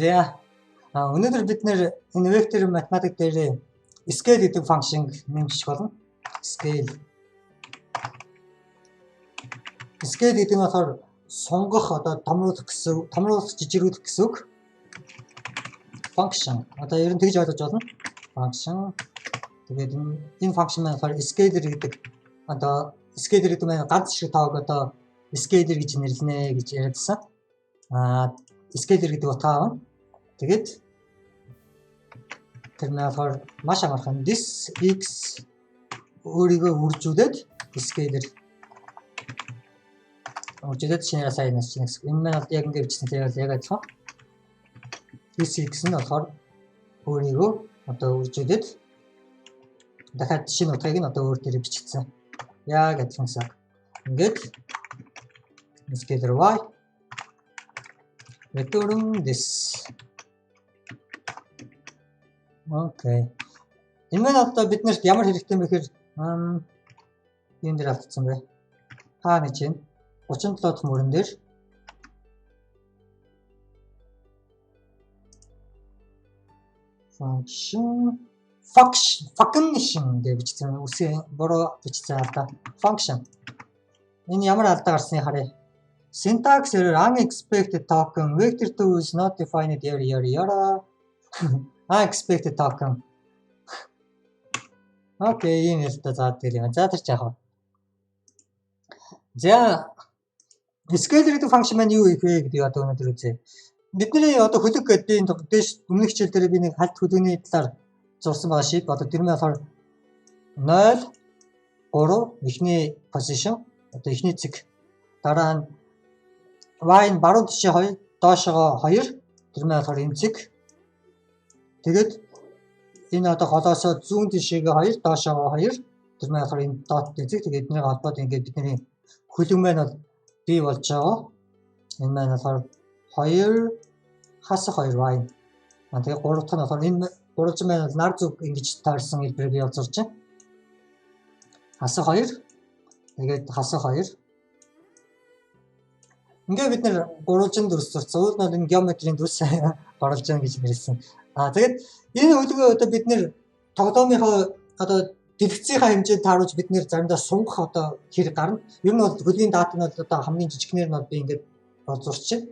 За өнөөдөр бид нэр энэ вектор математик дээр scale гэдэг функшн нэмжих болно. Scale гэдэг нь болохоор сонгох одоо томруулах гэсэн, томруулах жижигрүүлэх гэсэн үг. Функшн одоо ер нь тэгж ойлгож болно. Функшн тэгээд энэ функшн маань болохоор scaler гэдэг одоо scaler гэдэг нь ганц шиг тоог одоо scaler гэж нэрлэнэ гэж яриадсан. Scaler гэдэг утгаа. Тэгээд тэр нь болохоор маш амархан this x өөрийгөө үржүүлээд scaler үржүүлээд шинээр сайнаас чинь гэсэн. Энэ маань яг ингэ бичсэн тэгээд яг адилхан. This x нь болохоор өөрийгөө одоо үржүүлээд дахиад шинэ утгыг нь одоо өөр дээр бичигдсэн. Яг адилхан гэсэн. Ингээд scaler y return this. Окей. Энэ маань одоо биднэрт ямар хэрэгтэй юм бэ гэхээр энэ дээр алдсан бай. Хаа гэж юм? 37 дахь мөрөн дээр function гэж бичсэн. Үсээ буруу бичсэн алдаа. Function. Энэ ямар алдаа гарсныг харъя. Syntax error unexpected token vector 2 is not defined yada. Unexpected token. Окей, энэ л та заад дээр юм. За тэр яах вэ? За scaler гэдэг функшн маань юу их вэ гэдэг одоо өнөөдөр үзье. Бидний одоо хөлөг гэдэг энэ дээш өмнөх хичээл дээр би нэг хальт хөлөгний талаар зурсан байгаа шиг одоо тэр нь болохоор 0 3 эхний position одоо эхний цэг дараа нь y нь баруун тишээ 2 доошогоо 2 тэр нь болохоор энэ цэг тэгээд энэ одоо голоосоо зүүн тишээгээ 2 доошогоо 2 тэр нь болохоор энэ дот цэг тэгээд эднийг холбоод ингээд бидний хөлөг маань бол бий болж байгаа. Энэ маань болохоор 2 хасах 2 y. Тэгээ 3 дахь нь болохоор энэ 3 маань бол нар зүг ингэж таарсан хэлбэр бий болж байна. Хасах 2. Тэгээд хасах 2. Ингээ бид нэр 3 дүрс зурцсан. Уул нь энэ геометрийн дүрс оруулж байгаа гэж нэрлсэн. Тэгээд энэ хөлгөө одоо бид нэр тоглоомынхоо одоо дэлгэцийнхаа хэмжээнд тааруулж бид нэр заримдаа сунгах одоо хэрэг гарна. Ер нь бол хөлгийн дата нь одоо хамгийн жижигнэр нь би ингээд зурчих.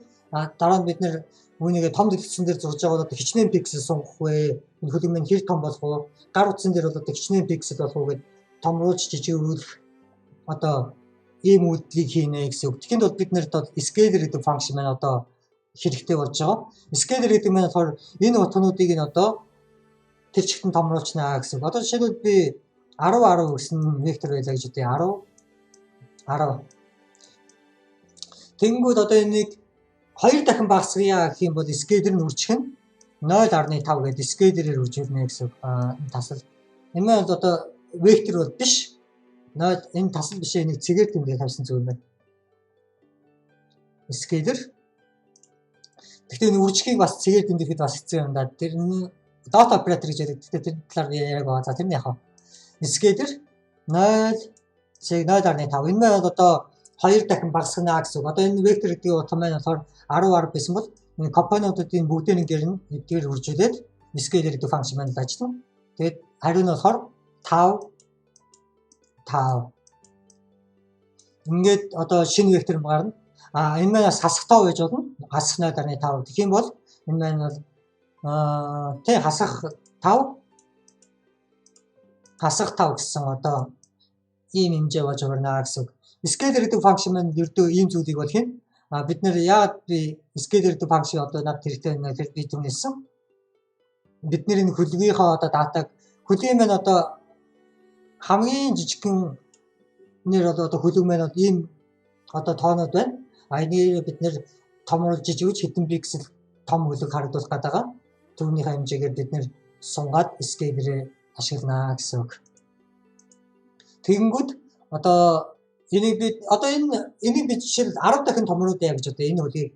Дараа нь бид нэр үүнийгээ том дэлгэцэн дээр зурж байгаа бол одоо хичнээн пиксел сунгах вэ? Энэ хөлөг минь хэр том болох вэ? Гар утсан дээр бол одоо хичнээн пиксел болох уу гэд томруулж жижигрүүлэх одоо ийм үйлдэлийг хийнэ гэсэн үг. Тэгэхэд бол бид нэр одоо scaler гэдэг функшн маань одоо хэрэгтэй болж байгаа. Scaler гэдэг маань болохоор энэ утгуудыг нь одоо тэр чигтэн томруулчнаа гэсэн үг. Одоо жишээлбэл би 10 гэсэн вектор байлаа гэж үтэй 10. Тэнгүүд одоо энийг 2 дахин багасгая гэх юм бол scaler нь үржих нь 0.5 гэдэг scaler-ээр үржүүлнэ гэсэн үг. Энэ тасал. Энэ маань одоо вектор бол биш. Энэ тасал бишээ нэг цэгээр тэмдэг тавьсан зүйл байна. Scaler. Гэхдээ энэ үржихийг бас цэгээр тэмдэхэд бас хэцүү юм да. Тэр нь dot operator гэж яриад. Гэхдээ тэр талаар яриаг байгаа. За тэрний яах вэ? Scaler 0 цэг 0.5. Энэ маань одоо 2 дахин багасгана гэсэн үг. Одоо энэ вектор гэдэг утга маань болохоор 10 байсан бол энэ компонентуудын бүгдийг нэгээр нь эдгээр үржүүлээд scaler гэдэг функшн маань ажиллана. Тэгээд хариу нь болохоор 5. Ингээд одоо шинэ вектор гарна. Энэ маань хасах 5 байж болно. Хасах 0.5. Тэгэх юм бол энэ маань бол хасах 5 гэсэн одоо ийм хэмжээ болж байна гэсэн үг. Scaler гэдэг функшн маань ердөө ийм зүйлийг бол хийн. Бид нэр яагаад би scaler гэдэг функшн одоо над хэрэгтэй байна гэхээр би түрнэсэн. Бид нэр энэ хөлгийнхаа одоо датаг хөлгийн маань одоо хамгийн жижигхэн нэр одоо хөлөг маань ийм одоо тоонууд байна. Энийг бид нэр томруулж жижигж хэдэн пиксел том хөлөг харагдуулах гэдэг. Түүнийхээ хэмжээгээр бид нэр сунгаад scaler-ээр ашиглана гэсэн үг. Тэгэнгүүт одоо энийг би жишээл 10 дахин томруулъя гэж одоо энэ хөлийг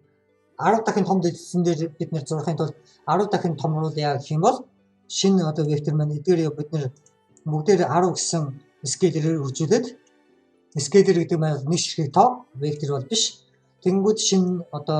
10 дахин том дэлгэцэн дээр бид нэр зурхын тулд 10 дахин томруулъя гэх юм бол шинэ одоо вектор маань эдгээр бид нэр бүгдээр 10 гэсэн scaler-ээр үржүүлээд scaler гэдэг маань нэг ширхэг тоо вектор бол биш. Тэнгүүд шинэ одоо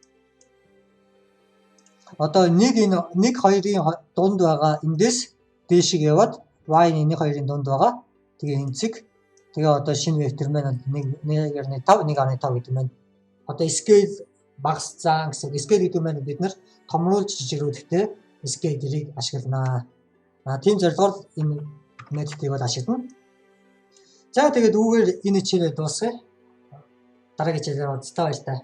одоо нэг 2-ын дунд байгаа эндээс дээшиг яваад y-ны 1 2-ын дунд байгаа. Тэгээ энэ цэг тэгээ одоо шинэ вектор маань 1.5 1.5 гэдэг маань одоо scale багасцсан гэсэн. Scale гэдэг маань бид нар томруулж жижигрүүлэхдээ scale-ийг ашигланаа. Тийм зорилгоор энэ методыг бол ашиглана. За тэгээд үүгээр энэ хичээлээ дуусгая. Дараагийн хичээлээр уулзтаа баяр таа.